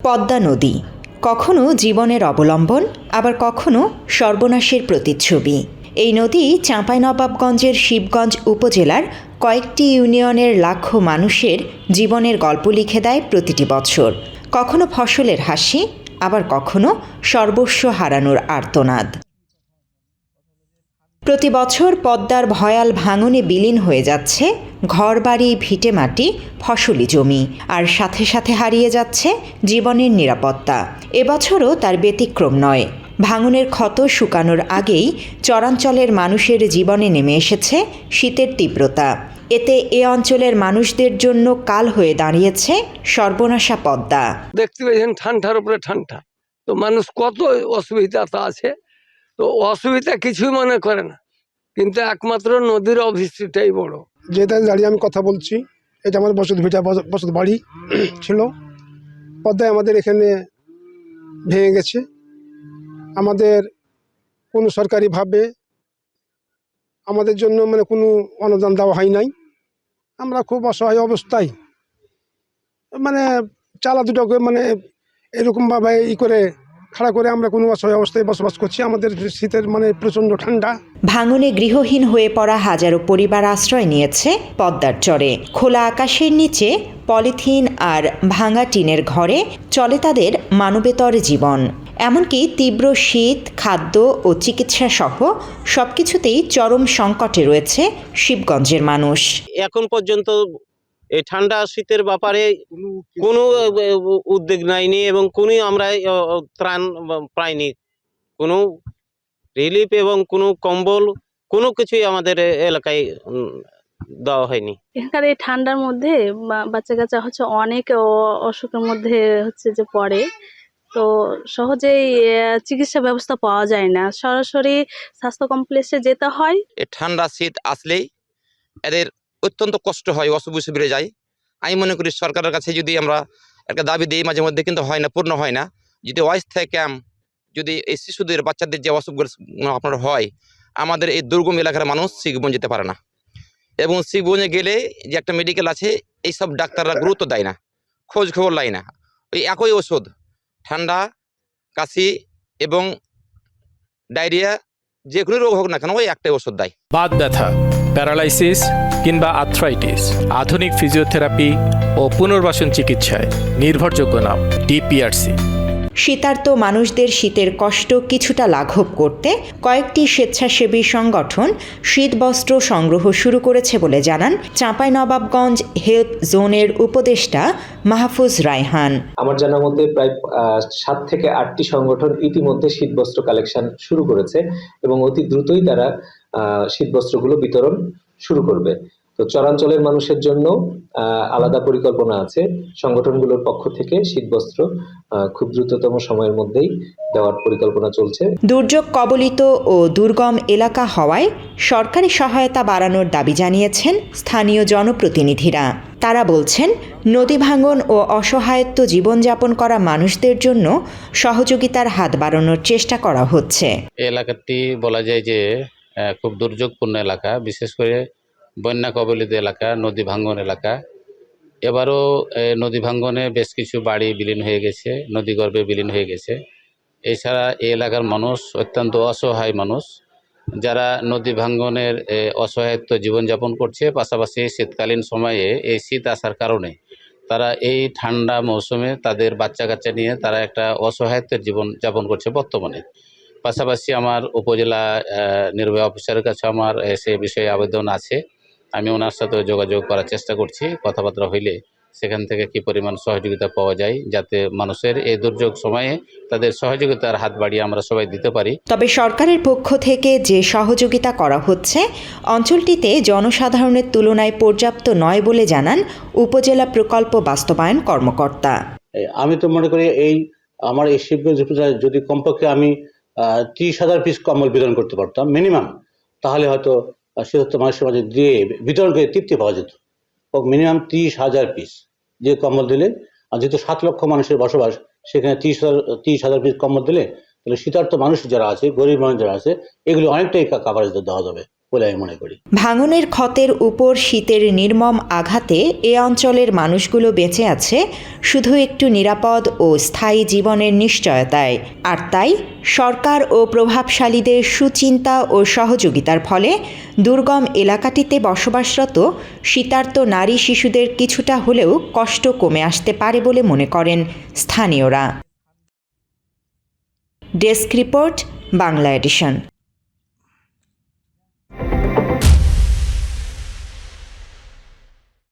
পদ্মা নদী কখনো জীবনের অবলম্বন, আবার কখনো সর্বনাশের প্রতিচ্ছবি। এই নদী চাঁপাইনবাবগঞ্জের শিবগঞ্জ উপজেলার কয়েকটি ইউনিয়নের লাখো মানুষের জীবনের গল্প লিখে দেয় প্রতিটি বছর। কখনো ফসলের হাসি, আবার কখনো সর্বস্ব হারানোর আর্তনাদ। প্রতি বছর পদ্মার ভয়াল ভাঙনে বিলীন হয়ে যাচ্ছে ঘরবাড়ি, ভিটেমাটি, ফসলি জমি, আর সাথে সাথে হারিয়ে যাচ্ছে জীবনের নিরাপত্তা। এবছরও তার ব্যতিক্রম নয়। ভাঙনের ক্ষত শুকানোর আগেই চরাঞ্চলের মানুষের জীবনে নেমে এসেছে শীতের তীব্রতা। এতে এ অঞ্চলের মানুষদের জন্য কাল হয়ে দাঁড়িয়েছে সর্বনাশা পদ্মা। দেখতে পেয়েছেন ঠান্ডার উপরে ঠান্ডা, তো মানুষ কত অসুবিধা আছে, তো অসুবিধা কিছুই মনে করে না, কিন্তু একমাত্র নদীর অবস্থিতিটাই বড়। যেটা দাঁড়িয়ে আমি কথা বলছি, এটা আমার বসত বাড়ি ছিল। পদ্মায় আমাদের এখানে ভেঙে গেছে। আমাদের কোনো সরকারিভাবে আমাদের জন্য কোনো অনুদান দেওয়া হয় নাই। আমরা খুব অসহায় অবস্থায় চালা দুটোকে এরকমভাবে করে খাড়া করে আমরা কোনো অসহায় অবস্থায় বসবাস করছি। আমাদের শীতের প্রচণ্ড ঠান্ডা। ভাঙনে গৃহহীন হয়ে পড়া হাজারো পরিবার আশ্রয় নিয়েছে পদ্মার চরে। খোলা আকাশের নিচে পলিথিন আর ভাঙা টিনের ঘরে চলে তাদের মানবেতর জীবন। এমনকি তীব্র শীত, খাদ্য ও চিকিৎসা সহ সবকিছুতেই চরম সংকটে রয়েছে শিবগঞ্জের মানুষ। এখন পর্যন্ত এই ঠান্ডা শীতের ব্যাপারে কোনো উদ্যোগ নেয়নি এবং কোনো আমরা ত্রাণ পাইনি, কোনো রিলিফ এবং কোনো কম্বল কোনো কিছুই আমাদের এলাকায় দেওয়া হয়নি। এখানকার এই ঠান্ডার মধ্যে বাচ্চা কাচ্চা অনেক অসুখের মধ্যে যে পড়ে, তো সহজেই চিকিৎসা ব্যবস্থা পাওয়া যায় না, সরাসরি স্বাস্থ্য কমপ্লেক্সে যেতে হয়। ঠান্ডা শীত আসলেই এদের অত্যন্ত কষ্ট হয়, অসুখ বিসুখ বেড়ে যায়। আমি মনে করি সরকারের কাছে যদি আমরা একটা দাবি দিই, মাঝে মধ্যে কিন্তু হয় না, পূর্ণ হয় না। যদি অস্থায়ী ক্যাম্প, যদি এই শিশুদের, বাচ্চাদের যে অসুখগুলো আপনার হয়, আমাদের এই দুর্গম এলাকার মানুষ শিখবন যেতে পারে না, এবং শিখবনে গেলে যে একটা মেডিকেল আছে, এইসব ডাক্তাররা গুরুত্ব দেয় না, খোঁজ খবর লাই না। ওই একই ওষুধ, ঠান্ডা, কাশি এবং ডায়রিয়া, যে কোনো রোগ হোক না কেন, ওই একটাই ওষুধ দেয়। বাত ব্যথা, প্যারালাইসিস কিংবা আর্থ্রাইটিস, আধুনিক ফিজিওথেরাপি ও পুনর্বাসন চিকিৎসায় নির্ভরযোগ্য নাম ডিপিআরসি। শীতার্ত মানুষদের শীতের কষ্ট কিছুটা লাঘব করতে কয়েকটি স্বেচ্ছাসেবী সংগঠন শীতবস্ত্র সংগ্রহ শুরু করেছে বলে জানান চাঁপাইনবাবগঞ্জ হেলথ জোনের উপদেষ্টা মাহফুজ রায়হান। আমার জানা মতে প্রায় 7 থেকে 8টি সংগঠন ইতিমধ্যে শীতবস্ত্র কালেকশন শুরু করেছে এবং অতি দ্রুতই তারা শীতবস্ত্রগুলো বিতরণ শুরু করবে। তো চরাঞ্চলের মানুষের জন্য আলাদা পরিকল্পনা আছে সংগঠনগুলোর পক্ষ থেকে। শীতবস্ত্র খুব দ্রুততম সময়ের মধ্যেই দেওয়ার পরিকল্পনা চলছে। দুর্যোগ কবলিত ও দুর্গম এলাকা হওয়ায় সরকারি সহায়তা বাড়ানোর দাবি জানিয়েছেন স্থানীয় জনপ্রতিনিধিরা। তারা বলছেন, নদী ভাঙন ও অসহায়ত্ব জীবনযাপন করা মানুষদের জন্য সহযোগিতার হাত বাড়ানোর চেষ্টা করা হচ্ছে। এলাকাটি বলা যায় যে খুব দুর্যোগপূর্ণ এলাকা, বিশেষ করে বন্যা কবলিত এলাকা, নদী ভাঙ্গন এলাকা। এবারও নদী ভাঙ্গনে বেশ কিছু বাড়ি বিলীন হয়ে গেছে, নদীগর্ভে বিলীন হয়ে গেছে। এছাড়া এই এলাকার মানুষ অত্যন্ত অসহায় মানুষ, যারা নদী ভাঙ্গনের অসহায়ত্ব জীবনযাপন করছে। পাশাপাশি শীতকালীন সময়ে এই শীত আসার কারণে তারা এই ঠান্ডা মৌসুমে তাদের বাচ্চা কাচ্চা নিয়ে তারা একটা অসহায়ত্বের জীবনযাপন করছে বর্তমানে। পাশাপাশি আমার উপজেলা নির্বাহী অফিসারের কাছে আমার সে বিষয়ে আবেদন আছে। আমি ওনার সাথে যোগাযোগ করার চেষ্টা করছি, কথাবার্তা হইলে সেখান থেকে কি পরিমাণ সহযোগিতা পাওয়া যায়, যাতে মানুষের এই দুর্যোগ সময়ে তাদের সহযোগিতার হাত বাড়িয়ে আমরা সবাই দিতে পারি। তবে সরকারের পক্ষ থেকে যে সহযোগিতা করা হচ্ছে অঞ্চলটিতে জনসাধারণের তুলনায় পর্যাপ্ত নয় বলে জানান উপজেলা প্রকল্প বাস্তবায়ন কর্মকর্তা। আমি তো মনে করি আমার এই শিবগঞ্জ উপজেলায় যদি কমপক্ষে আমি 30,000 পিস কম্বল বিতরণ করতে পারতাম মিনিমাম, তাহলে হয়তো শীতার্ত মানুষের মাঝে দিয়ে বিতরণ করে তৃপ্তি পাওয়া যেত। মিনিমাম 30,000 পিস যে কম্বল দিলে, আর যেহেতু 7 লক্ষ মানুষের বসবাস, সেখানে 30,000 পিস কম্বল দিলে তাহলে শীতার্ত মানুষ যারা আছে, গরিব মানুষ যারা আছে, এগুলো অনেকটাই কাভারেজ দেওয়া যাবে। বলে আমি মনে করি। ভাঙনের ক্ষতের উপর শীতের নির্মম আঘাতে এ অঞ্চলের মানুষগুলো বেঁচে আছে শুধু একটু নিরাপদ ও স্থায়ী জীবনের নিশ্চয়তায়। আর তাই সরকার ও প্রভাবশালীদের সুচিন্তা ও সহযোগিতার ফলে দুর্গম এলাকাটিতে বসবাসরত শীতার্ত নারী শিশুদের কিছুটা হলেও কষ্ট কমে আসতে পারে বলে মনে করেন স্থানীয়রা। Desk report, Bangla addition.